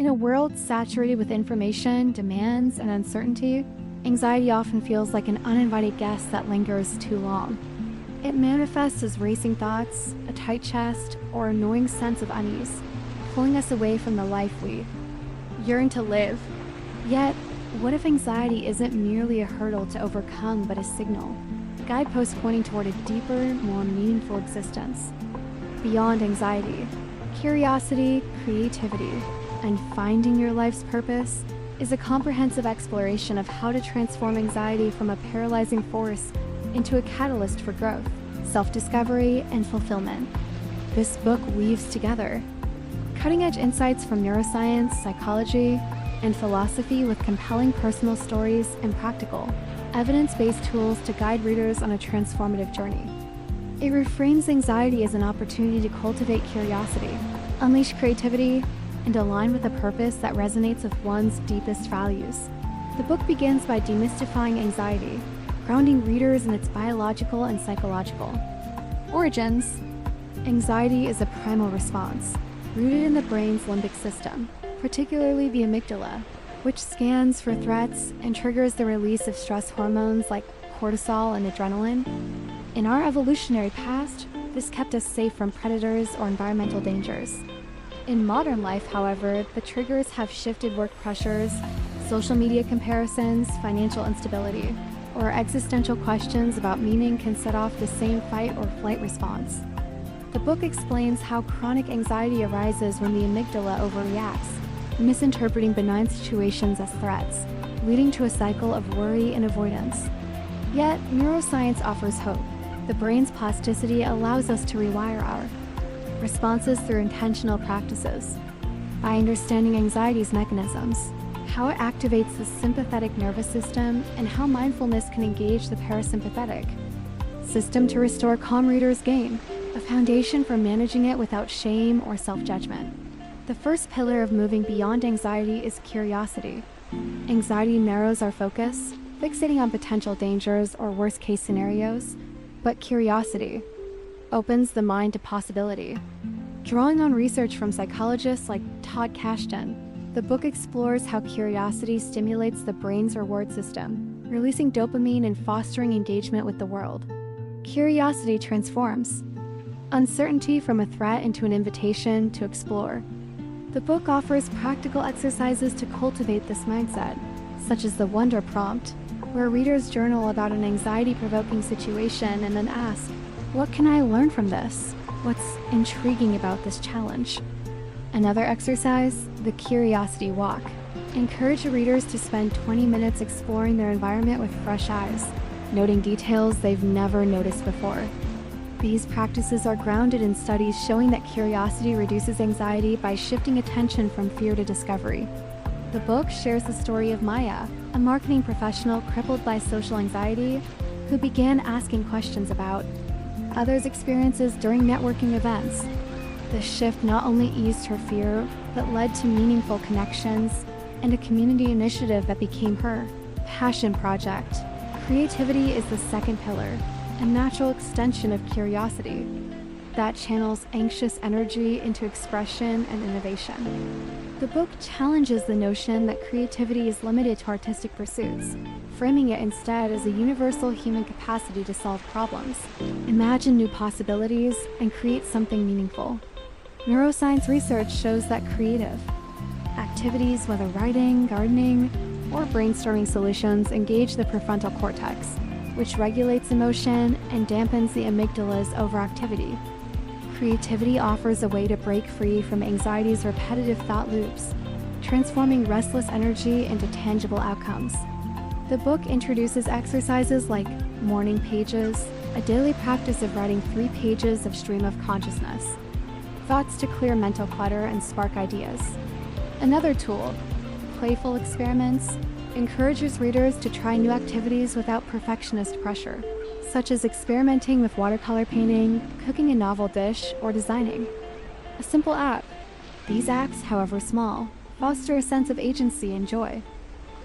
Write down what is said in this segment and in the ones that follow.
In a world saturated with information, demands, and uncertainty, anxiety often feels like an uninvited guest that lingers too long. It manifests as racing thoughts, a tight chest, or a gnawing sense of unease, pulling us away from the life we yearn to live. Yet, what if anxiety isn't merely a hurdle to overcome but a signal, a guidepost pointing toward a deeper, more meaningful existence? Beyond anxiety, curiosity, creativity, and finding your life's purpose is a comprehensive exploration of how to transform anxiety from a paralyzing force into a catalyst for growth, self-discovery, and fulfillment. This book weaves together cutting-edge insights from neuroscience, psychology, and philosophy with compelling personal stories and practical, evidence-based tools to guide readers on a transformative journey. It reframes anxiety as an opportunity to cultivate curiosity, unleash creativity, and align with a purpose that resonates with one's deepest values. The book begins by demystifying anxiety, grounding readers in its biological and psychological origins. Anxiety is a primal response, rooted in the brain's limbic system, particularly the amygdala, which scans for threats and triggers the release of stress hormones like cortisol and adrenaline. In our evolutionary past, this kept us safe from predators or environmental dangers. In modern life, however, the triggers have shifted. Work pressures, social media comparisons, financial instability, or existential questions about meaning can set off the same fight or flight response. The book explains how chronic anxiety arises when the amygdala overreacts, misinterpreting benign situations as threats, leading to a cycle of worry and avoidance. Yet, neuroscience offers hope. The brain's plasticity allows us to rewire our responses through intentional practices. By understanding anxiety's mechanisms, how it activates the sympathetic nervous system, and how mindfulness can engage the parasympathetic system to restore calm, readers gain a foundation for managing it without shame or self-judgment. The first pillar of moving beyond anxiety is curiosity. Anxiety narrows our focus, fixating on potential dangers or worst-case scenarios, but curiosity opens the mind to possibility. Drawing on research from psychologists like Todd Kashdan, the book explores how curiosity stimulates the brain's reward system, releasing dopamine and fostering engagement with the world. Curiosity transforms uncertainty from a threat into an invitation to explore. The book offers practical exercises to cultivate this mindset, such as the Wonder Prompt, where readers journal about an anxiety-provoking situation and then ask, "What can I learn from this? What's intriguing about this challenge?" Another exercise, the Curiosity Walk. Encourage readers to spend 20 minutes exploring their environment with fresh eyes, noting details they've never noticed before. These practices are grounded in studies showing that curiosity reduces anxiety by shifting attention from fear to discovery. The book shares the story of Maya, a marketing professional crippled by social anxiety who began asking questions about others' experiences during networking events. The shift not only eased her fear, but led to meaningful connections and a community initiative that became her passion project. Creativity is the second pillar, a natural extension of curiosity that channels anxious energy into expression and innovation. The book challenges the notion that creativity is limited to artistic pursuits, framing it instead as a universal human capacity to solve problems, imagine new possibilities, and create something meaningful. Neuroscience research shows that creative activities, whether writing, gardening, or brainstorming solutions, engage the prefrontal cortex, which regulates emotion and dampens the amygdala's overactivity. Creativity offers a way to break free from anxiety's repetitive thought loops, transforming restless energy into tangible outcomes. The book introduces exercises like morning pages, a daily practice of writing 3 pages of stream of consciousness, thoughts to clear mental clutter and spark ideas. Another tool, playful experiments, encourages readers to try new activities without perfectionist pressure, such as experimenting with watercolor painting, cooking a novel dish, or designing a simple app. These acts, however small, foster a sense of agency and joy.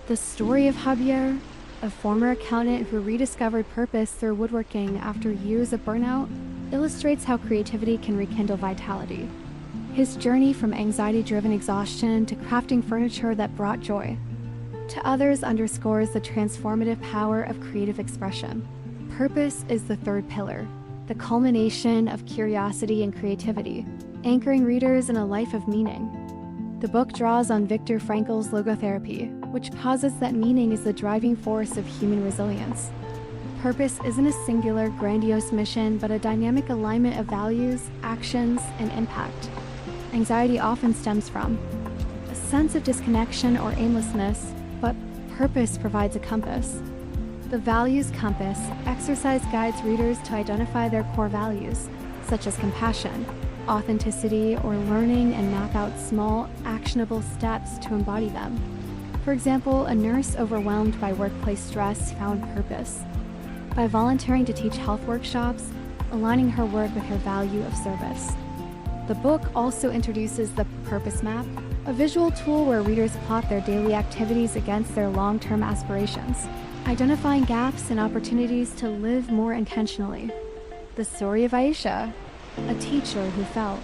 The story of Javier, a former accountant who rediscovered purpose through woodworking after years of burnout, illustrates how creativity can rekindle vitality. his journey from anxiety-driven exhaustion to crafting furniture that brought joy. To others underscores the transformative power of creative expression. Purpose is the third pillar, the culmination of curiosity and creativity, anchoring readers in a life of meaning. The book draws on Viktor Frankl's logotherapy, which posits that meaning is the driving force of human resilience. Purpose isn't a singular, grandiose mission, but a dynamic alignment of values, actions, and impact. Anxiety often stems from a sense of disconnection or aimlessness, but purpose provides a compass. The Values Compass exercise guides readers to identify their core values, such as compassion, authenticity, or learning, and map out small, actionable steps to embody them. For example, a nurse overwhelmed by workplace stress found purpose by volunteering to teach health workshops, aligning her work with her value of service. The book also introduces the Purpose Map, a visual tool where readers plot their daily activities against their long-term aspirations, identifying gaps and opportunities to live more intentionally. The Story of Aisha, a teacher who felt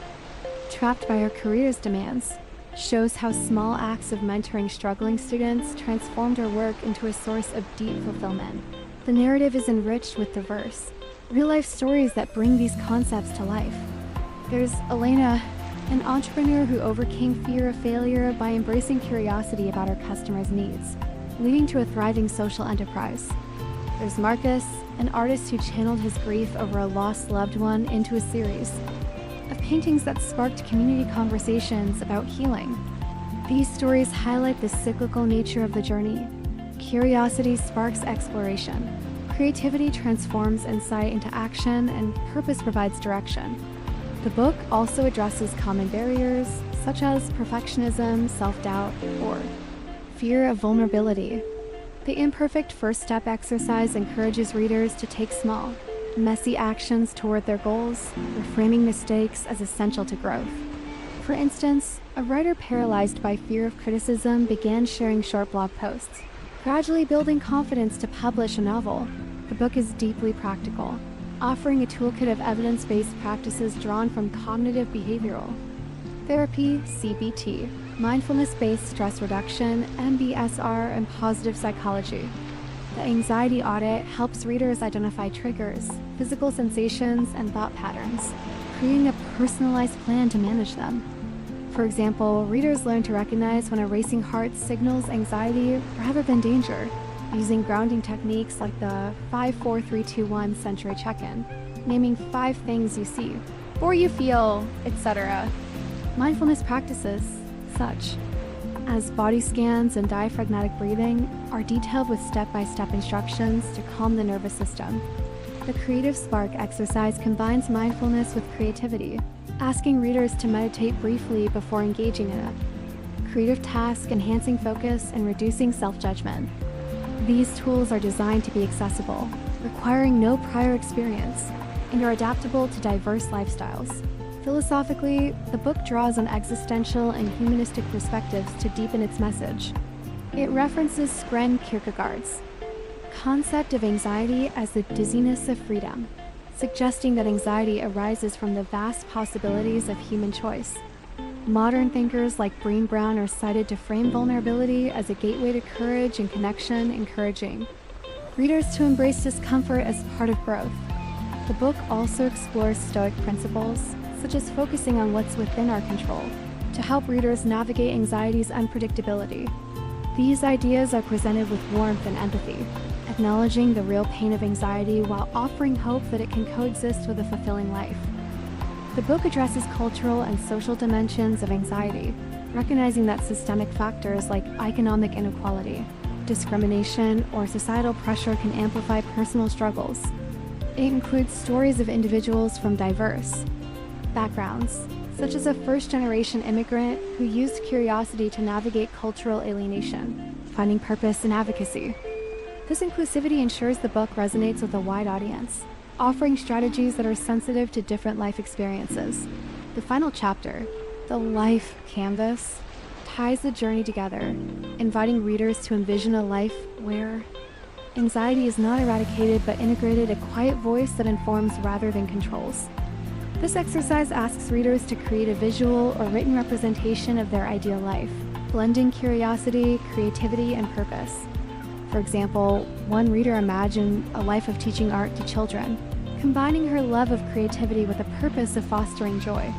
trapped by her career's demands, shows how small acts of mentoring struggling students transformed her work into a source of deep fulfillment. The narrative is enriched with diverse, real-life stories that bring these concepts to life. There's Elena, an entrepreneur who overcame fear of failure by embracing curiosity about her customers' needs, leading to a thriving social enterprise. There's Marcus, an artist who channeled his grief over a lost loved one into a series of paintings that sparked community conversations about healing. These stories highlight the cyclical nature of the journey. Curiosity sparks exploration. Creativity transforms insight into action, and purpose provides direction. The book also addresses common barriers, such as perfectionism, self-doubt, or fear of vulnerability. The Imperfect First Step exercise encourages readers to take small, messy actions toward their goals, reframing mistakes as essential to growth. For instance, a writer paralyzed by fear of criticism began sharing short blog posts, gradually building confidence to publish a novel. The book is deeply practical, offering a toolkit of evidence-based practices drawn from cognitive behavioral therapy, CBT, mindfulness-based stress reduction, MBSR, and positive psychology. The Anxiety Audit helps readers identify triggers, physical sensations, and thought patterns, creating a personalized plan to manage them. For example, readers learn to recognize when a racing heart signals anxiety rather than danger, using grounding techniques like the 5-4-3-2-1 century check-in, naming 5 things you see, or you feel, etc. Mindfulness practices, such as body scans and diaphragmatic breathing, are detailed with step-by-step instructions to calm the nervous system. The Creative Spark exercise combines mindfulness with creativity, asking readers to meditate briefly before engaging in it. Creative task enhancing focus and reducing self-judgment. These tools are designed to be accessible, requiring no prior experience, and are adaptable to diverse lifestyles. Philosophically, the book draws on existential and humanistic perspectives to deepen its message. It references Søren Kierkegaard's concept of anxiety as the dizziness of freedom, suggesting that anxiety arises from the vast possibilities of human choice. Modern thinkers like Brené Brown are cited to frame vulnerability as a gateway to courage and connection, encouraging readers to embrace discomfort as part of growth. The book also explores Stoic principles, such as focusing on what's within our control, to help readers navigate anxiety's unpredictability. These ideas are presented with warmth and empathy, acknowledging the real pain of anxiety while offering hope that it can coexist with a fulfilling life. The book addresses cultural and social dimensions of anxiety, recognizing that systemic factors like economic inequality, discrimination, or societal pressure can amplify personal struggles. It includes stories of individuals from diverse backgrounds, such as a first-generation immigrant who used curiosity to navigate cultural alienation, finding purpose in advocacy. This inclusivity ensures the book resonates with a wide audience, offering strategies that are sensitive to different life experiences. The final chapter, The Life Canvas, ties the journey together, inviting readers to envision a life where anxiety is not eradicated but integrated, a quiet voice that informs rather than controls. This exercise asks readers to create a visual or written representation of their ideal life, blending curiosity, creativity, and purpose. For example, one reader imagined a life of teaching art to children, combining her love of creativity with a purpose of fostering joy.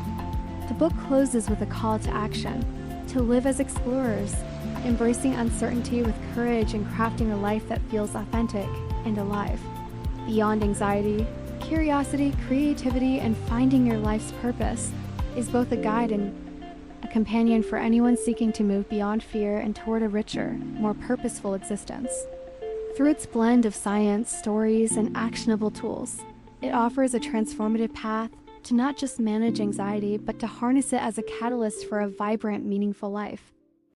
The book closes with a call to action, to live as explorers, embracing uncertainty with courage and crafting a life that feels authentic and alive. Beyond anxiety, curiosity, creativity, and finding your life's purpose is both a guide and a companion for anyone seeking to move beyond fear and toward a richer, more purposeful existence. Through its blend of science, stories, and actionable tools, it offers a transformative path to not just manage anxiety, but to harness it as a catalyst for a vibrant, meaningful life.